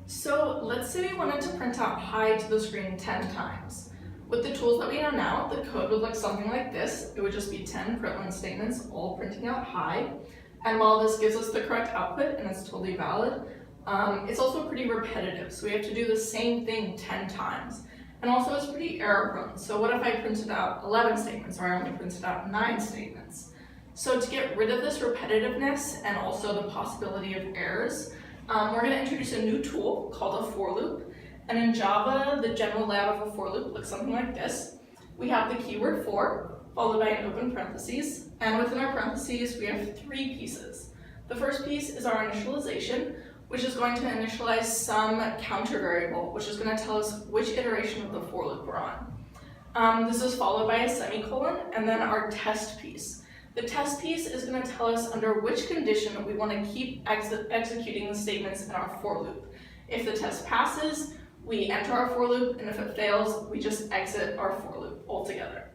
So let's say we wanted to print out hi to the screen 10 times. With the tools that we know now, the code would look something like this. It would just be 10 println statements all printing out hi. And while this gives us the correct output and it's totally valid, it's also pretty repetitive. So we have to do the same thing 10 times. And also it's pretty error prone. So what if I printed out 11 statements or I only printed out 9 statements? So to get rid of this repetitiveness and also the possibility of errors, we're going to introduce a new tool called a for loop. And in Java, the general layout of a for loop looks something like this. We have the keyword for, followed by an open parentheses. And within our parentheses, we have 3 pieces. The first piece is our initialization, which is going to initialize some counter variable, which is going to tell us which iteration of the for loop we're on. This is followed by a semicolon, and then our test piece. The test piece is going to tell us under which condition we want to keep executing the statements in our for loop. If the test passes, we enter our for loop, and if it fails, we just exit our for loop altogether.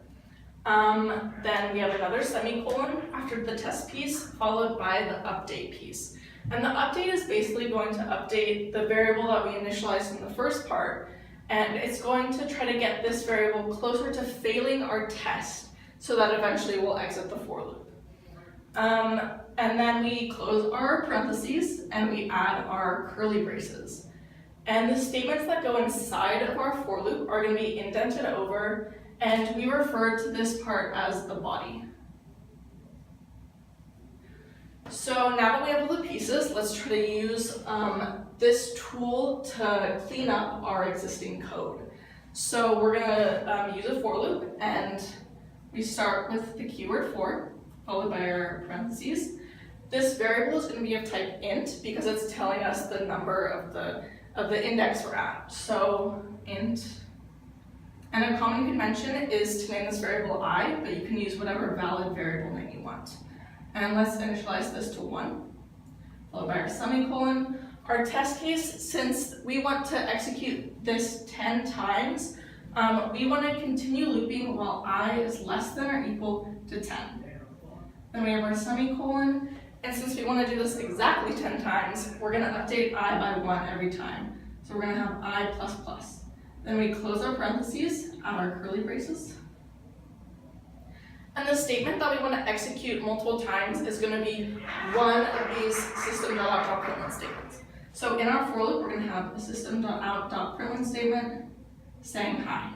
Then we have another semicolon after the test piece, followed by the update piece. And the update is basically going to update the variable that we initialized in the first part, and it's going to try to get this variable closer to failing our test, so that eventually we'll exit the for loop. And then we close our parentheses and we add our curly braces. And the statements that go inside of our for loop are going to be indented over, and we refer to this part as the body. So now that we have all the pieces, let's try to use this tool to clean up our existing code. So we're going to use a for loop, and we start with the keyword for, followed by our parentheses. This variable is going to be of type int because it's telling us the number of the index we're at. So int. And a common convention is to name this variable I, but you can use whatever valid variable name you want. And let's initialize this to 1, followed by our semicolon. Our test case, since we want to execute this 10 times, we want to continue looping while I is less than or equal to 10. Then we have our semicolon, and since we want to do this exactly 10 times, we're going to update I by 1 every time. So we're going to have I plus plus. Then we close our parentheses, add our curly braces. And the statement that we want to execute multiple times is going to be one of these system.out.println statements. So in our for loop, we're going to have a system.out.println statement saying hi.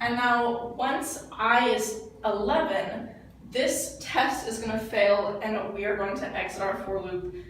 And now once I is 11, this test is going to fail and we are going to exit our for loop